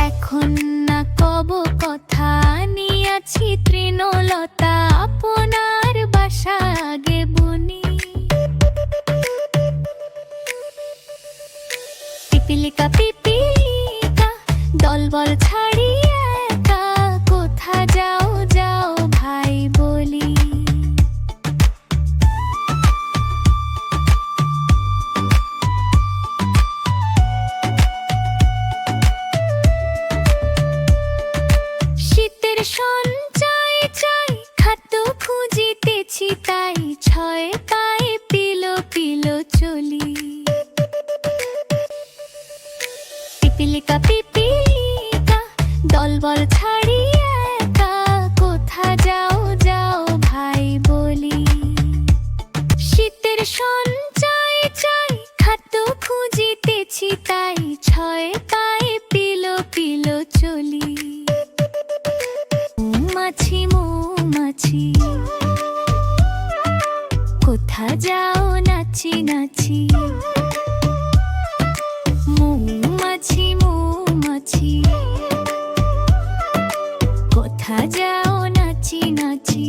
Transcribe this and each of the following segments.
এখন না কব কথা নি ছাড়ি একা কোথা যাও যাও ভাই বলি। শীতের সঞ্চয় চাই খাদ্য খুঁজিতেছি তাই ছয় পায়ে পিলো পিলো চলি। পিপিলিকা পিপিলিকা দলবল ছাড়ি একা কোথা যাও যাও ভাই বলি। শীতের সঞ্চয় চাই খাদ্য খুঁজিতেছি তাই ছয় পায়ে পিলো পিলো চলি। মৌমাছি মৌমাছি কোথা যাও নাচি নাচি। মৌমাছি মৌমাছি কোথা যাও নাচি নাচি।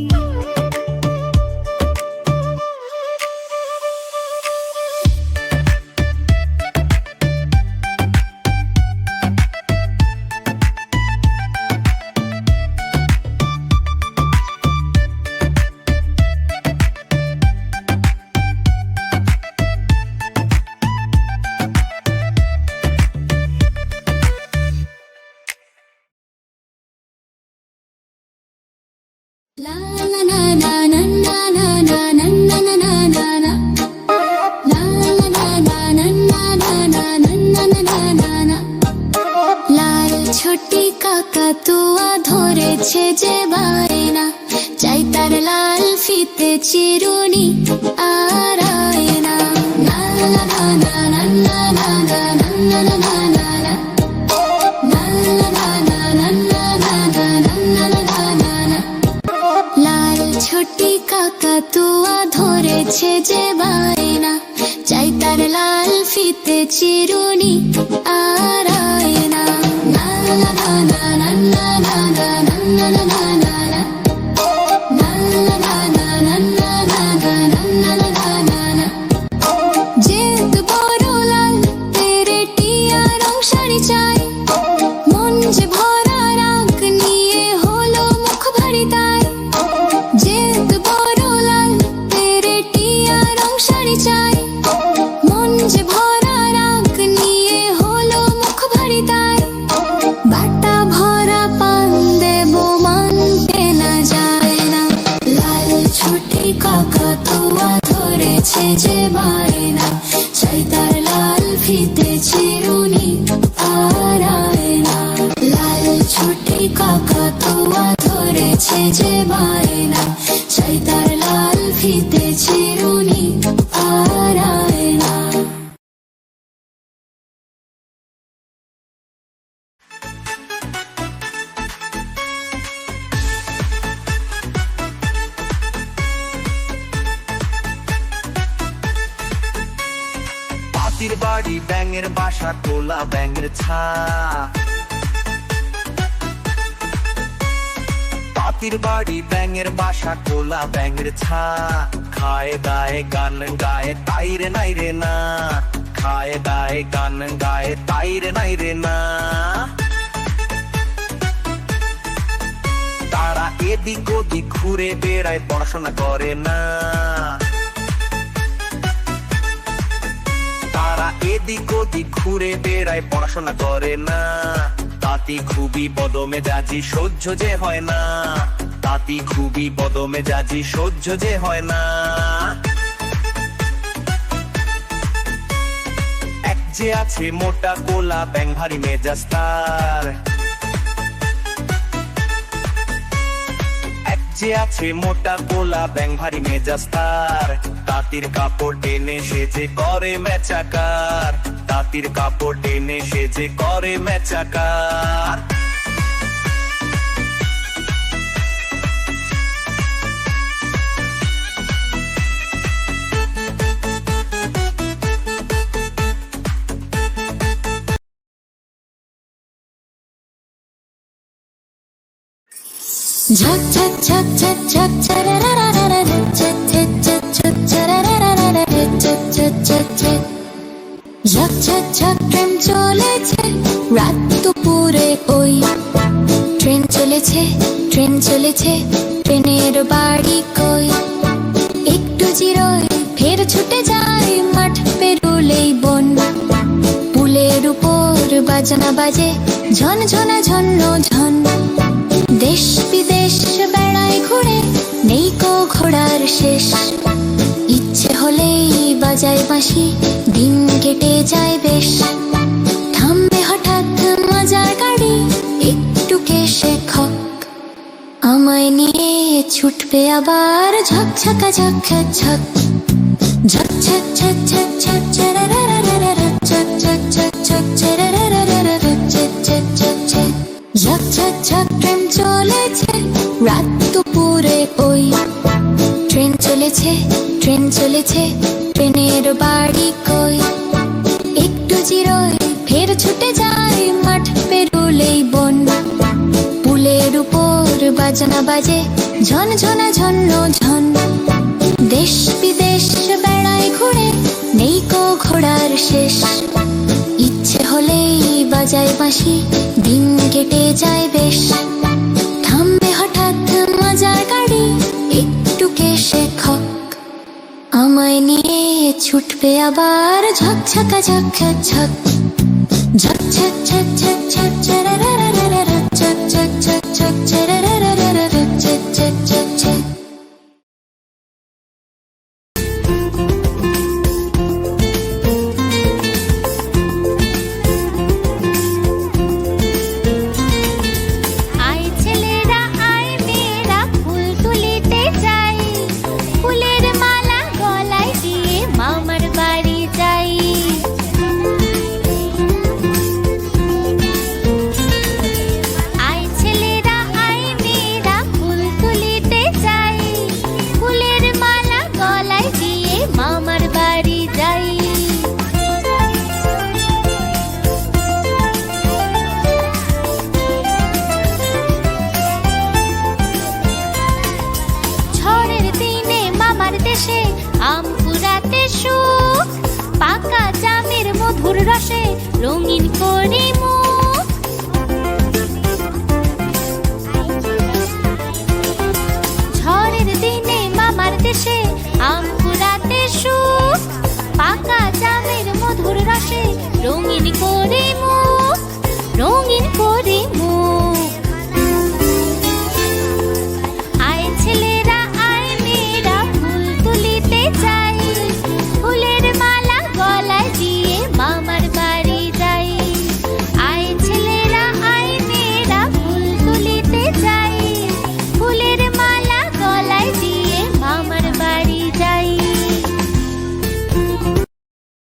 La la na na na na na na na na na na na na. La la na na na na na na na na na na na. লাল ছোটি কাকাতুয়া ধরেছে যে বায়না চাই তার লাল ফিতে চিরুনি আর আয়না। La la na na na na na na na na na na na. La la na na na na na na na na na na. লাল ছোটি কাকাতুয়া ধরেছে যে বায়না চাই তার লাল ফিতে চিরুনি আর আয়না। না না না না না না না না না না না না না না। না না না না না না না না না না না না না। যেত বড় লাল পেরেটিয়া রং শাড়ি চাই মন যে ভরা রাগ নিয়ে হলো মুখ ভারী তাই। যেত বড় লাল পেরেটিয়া রং শাড়ি চাই মন যে ভরা রাগ নিয়ে হলো মুখ ভারী তাই। বাটা ভরা পান দেব মানতে না যায় না। লাল ছোটি কাকাতুয়া ধরেছে যে বায়না চাই তার লাল ফিতে চিরুনি আর আয়না। লাল ছোটি কাকাতুয়া ধরেছে যে বায়না চাই তার লাল ফিতে চিরুনি আর আয়না। পাতির বাড়ি ব্যাঙের বাসা তোলা ব্যাঙের ছা। পাতির বাড়ি ব্যাঙের বাসা তোলা ব্যাঙের ছা। খায় দায় গান গায়ে তাইরে নাই রে না। খায় দায় গান গায়ে তাইরে নাই রে না। তারা এদিক ওদিক ঘুরে বেড়ায় পড়াশোনা করে না। তারা এদিক ওদিক ঘুরে বেড়ায় পড়াশোনা করে না। তাতি খুবই বদমেজাজি সহ্য যে হয় না। তাতি খুবই বদমেজাজি সহ্য যে হয় না। এক যে আছে মোটা কোলা ব্যাঙ ভারী মেজাজ তার। এক যে আছে মোটা কোলা ব্যাঙ ভারী মেজাজ তার। তাঁতির কাপড় টেনে সেজে করে মেচাকার। তাঁতির কাপড় টেনে সেজে করে মেচাকার। ঝক ঝক ঝক ঝক ঝক ছরারারারা ঝক ঝক ঝক ঝক ছরারারারা ঝক ঝক ঝক ঝক ঝক ঝক ঝক ট্রেন চলেছে রাত দুপুরে ওই চলেছে ট্রেন চলেছে, ট্রেনের বাড়ি কই? একটু জিরোয় ফের ছুটে যায়, মাঠ পেরুলেই বন। পুলের উপর বাজনা বাজে, ঝনঝনা ঝন্ন ঝন। দেশ বিদেশ বেড়ায় ঘুরে, নেই কো ঘোড়ার শেষ। ইচ্ছে হলেই বাজায় বাঁশি, দিন কেটে যায় বেশ। থামবে হঠাৎ মজার গাড়ি, একটু কেশে খক। আমায় নিয়ে ছুটবে আবার ঝকঝকা ঝক ঝক। ঝক ঝক ঝক ঝক ঝক ঝরারারারারা, ঝক ঝক ঝক ঝক ঝরারারারারা, ঝক ঝক ঝক ঝক। ঝক ঝক ঝক ট্রেন চলেছে, রাত দুপুরে ওই। ট্রেন চলেছে ট্রেন চলেছে, ট্রেনের বাড়ি কই? একটু জিরোয় ফের ছুটে যায়, মাঠ পেরুলেই বন। পুলের উপর বাজনা বাজে, ঝনঝনা ঝন্ন ঝন। দেশ বিদেশ বেড়ায় ঘুরে, নেই কো ঘোড়ার শেষ। ইচ্ছে হলেই বাজায় বাঁশি, দিন কেটে যায় বেশ। থামবে হঠাৎ মজার গাড়ি, একটু কেশে খক। আমায় নিয়ে ছুটবে আবার ঝকঝকা ঝক ঝক। ঝক ঝক ঝক ঝক ঝক ঝরারারারারা, ঝক ঝক ঝক ঝক ঝরারারারারা, ঝক ঝক ঝক ঝক। আয় ছেলেরা আয় মেয়েরা, ফুল তুলিতে যাই। ফুলের মালা গলায় দিয়ে মামার বাড়ি যাই। আয় ছেলেরা আয় মেয়েরা, ফুল তুলিতে যাই। ফুলের মালা গলায় দিয়ে মামার বাড়ি যাই। ঝড়ের দিনে মামার দেশে আম কুড়াতে সুখ। পাকা জামের মধুর রসে রঙিন করি মুখ। ঝড়ের দিনে মামার দেশে আম কুড়াতে সুখ। পাকা জামের মধুর রসে রঙিন করে মুখ, রঙিন করে